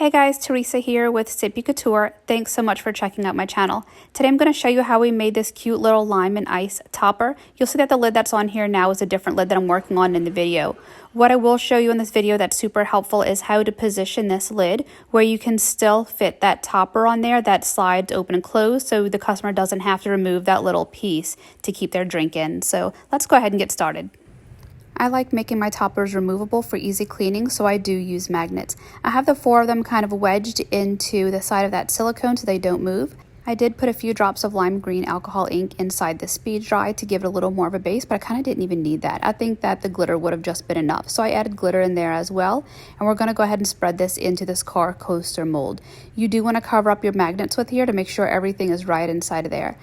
Hey guys, Teresa here with Sippy Couture. Thanks so much for checking out my channel. Today I'm going to show you how we made this cute little lime and ice topper. You'll see that the lid that's on here now is a different lid that I'm working on in the video. What I will show you in this video that's super helpful is how to position this lid where you can still fit that topper on there that slides open and close so the customer doesn't have to remove that little piece to keep their drink in. So let's go ahead and get started. I like making my toppers removable for easy cleaning, so I do use magnets. I have the 4 of them kind of wedged into the side of that silicone so they don't move. I did put a few drops of lime green alcohol ink inside the speed dry to give it a little more of a base, but I kind of didn't even need that. I think that the glitter would have just been enough, so I added glitter in there as well. And we're going to go ahead and spread this into this car coaster mold. You do want to cover up your magnets with here to make sure everything is right inside of there.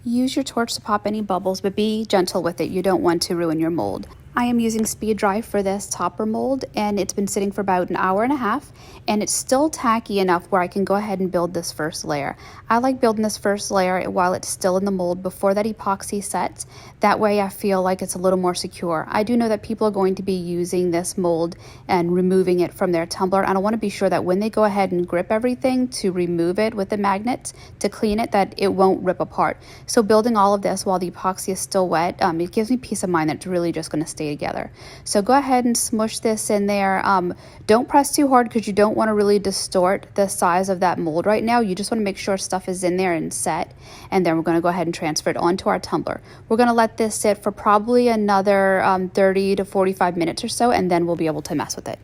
Use your torch to pop any bubbles, but be gentle with it. You don't want to ruin your mold. I am using speed dry for this topper mold, and it's been sitting for about an hour and a half, and it's still tacky enough where I can go ahead and build this first layer. I like building this first layer while it's still in the mold before that epoxy sets. That way I feel like it's a little more secure. I do know that people are going to be using this mold and removing it from their tumbler, and I want to be sure that when they go ahead and grip everything to remove it with the magnets to clean it, that it won't rip apart. So building all of this while the epoxy is still wet, it gives me peace of mind that it's really just going to stay together. So go ahead and smush this in there. Don't press too hard because you don't want to really distort the size of that mold right now. You just want to make sure stuff is in there and set, and then we're going to go ahead and transfer it onto our tumbler. We're going to let this sit for probably another 30 to 45 minutes or so, and then we'll be able to mess with it.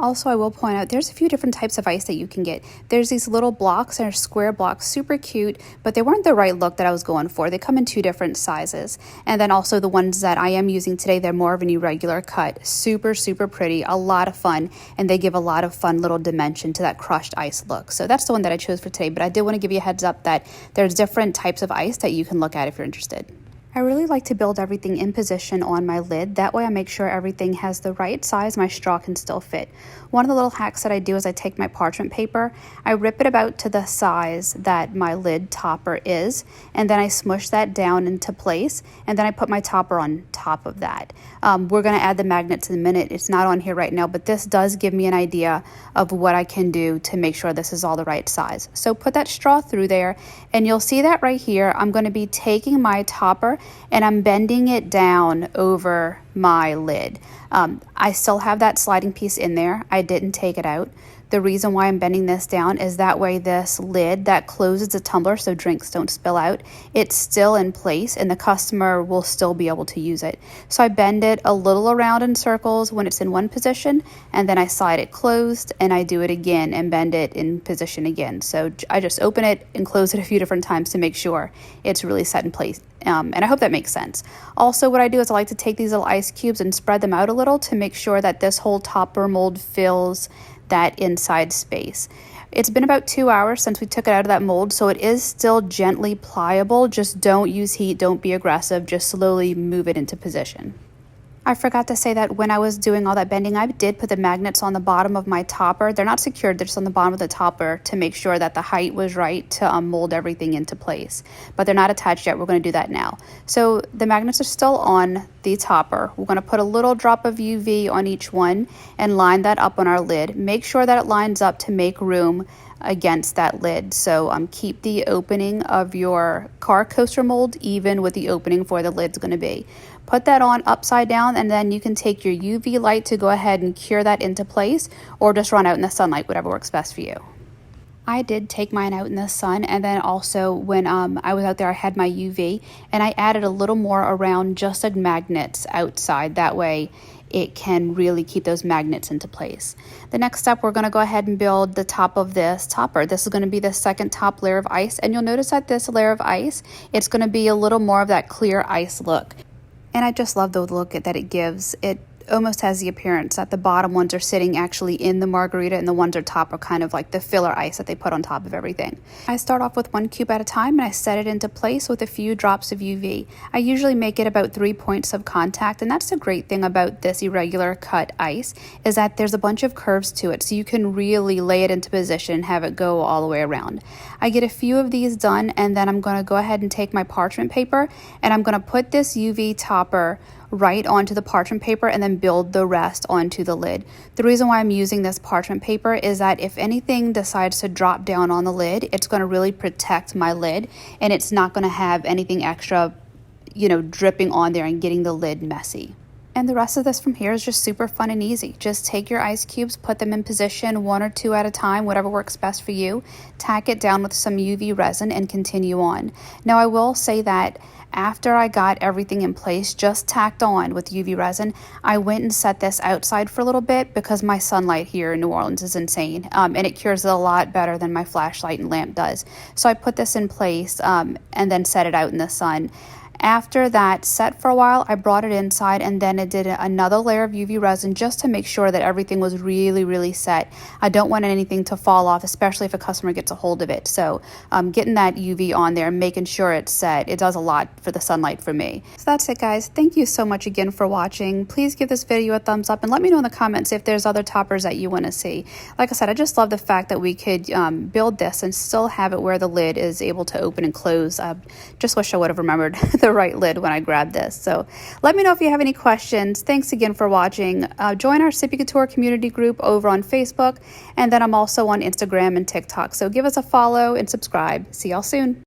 Also, I will point out there's a few different types of ice that you can get. There's these little blocks and square blocks, super cute, but they weren't the right look that I was going for. They come in 2 different sizes. And then also the ones that I am using today, they're more of an irregular cut. Super, super pretty, a lot of fun, and they give a lot of fun little dimension to that crushed ice look. So that's the one that I chose for today, but I did want to give you a heads up that there's different types of ice that you can look at if you're interested. I really like to build everything in position on my lid. That way I make sure everything has the right size my straw can still fit. One of the little hacks that I do is I take my parchment paper, I rip it about to the size that my lid topper is, and then I smush that down into place, and then I put my topper on top of that. We're going to add the magnets in a minute. It's not on here right now, but this does give me an idea of what I can do to make sure this is all the right size. So put that straw through there, and you'll see that right here. I'm going to be taking my topper and I'm bending it down over my lid. I still have that sliding piece in there. I didn't take it out. The reason why I'm bending this down is that way this lid that closes the tumbler so drinks don't spill out, it's still in place and the customer will still be able to use it. So I bend it a little around in circles when it's in one position, and then I slide it closed and I do it again and bend it in position again. So I just open it and close it a few different times to make sure it's really set in place. And I hope that makes sense. Also, what I do is I like to take these little ice cubes and spread them out a little to make sure that this whole topper mold fills that inside space. It's been about 2 hours since we took it out of that mold, so it is still gently pliable. Just don't use heat, don't be aggressive, just slowly move it into position. I forgot to say that when I was doing all that bending, I did put the magnets on the bottom of my topper. They're not secured, they're just on the bottom of the topper to make sure that the height was right to mold everything into place. But they're not attached yet. We're going to do that now. So the magnets are still on the topper. We're going to put a little drop of UV on each one and line that up on our lid. Make sure that it lines up to make room against that lid. So keep the opening of your car coaster mold even with the opening for the lid's going to be. Put that on upside down, and then you can take your UV light to go ahead and cure that into place, or just run out in the sunlight, whatever works best for you. I did take mine out in the sun, and then also when I was out there I had my UV, and I added a little more around just the magnets outside. That way it can really keep those magnets into place. The next step, we're going to go ahead and build the top of this topper. This is going to be the second top layer of ice, and you'll notice that this layer of ice, it's going to be a little more of that clear ice look. And I just love the look that it gives. It almost has the appearance that the bottom ones are sitting actually in the margarita and the ones on top are kind of like the filler ice that they put on top of everything. I start off with 1 cube at a time and I set it into place with a few drops of UV. I usually make it about 3 points of contact, and that's the great thing about this irregular cut ice is that there's a bunch of curves to it, so you can really lay it into position and have it go all the way around. I get a few of these done, and then I'm going to go ahead and take my parchment paper and I'm going to put this UV topper right onto the parchment paper and then build the rest onto the lid. The reason why I'm using this parchment paper is that if anything decides to drop down on the lid, it's going to really protect my lid, and it's not going to have anything extra, dripping on there and getting the lid messy. And the rest of this from here is just super fun and easy. Just take your ice cubes, put them in position 1 or 2 at a time, whatever works best for you. Tack it down with some UV resin and continue on. Now I will say that after I got everything in place, just tacked on with UV resin, I went and set this outside for a little bit because my sunlight here in New Orleans is insane, and it cures it a lot better than my flashlight and lamp does. So I put this in place and then set it out in the sun. After that set for a while, I brought it inside and then I did another layer of UV resin just to make sure that everything was really, really set. I don't want anything to fall off, especially if a customer gets a hold of it. So getting that UV on there, making sure it's set, it does a lot for the sunlight for me. So that's it, guys. Thank you so much again for watching. Please give this video a thumbs up and let me know in the comments if there's other toppers that you want to see. Like I said, I just love the fact that we could build this and still have it where the lid is able to open and close. Just wish I would have remembered the right lid when I grabbed this. So let me know if you have any questions. Thanks again for watching. Join our Sippy Couture community group over on Facebook, and then I'm also on Instagram and TikTok. So give us a follow and subscribe. See y'all soon.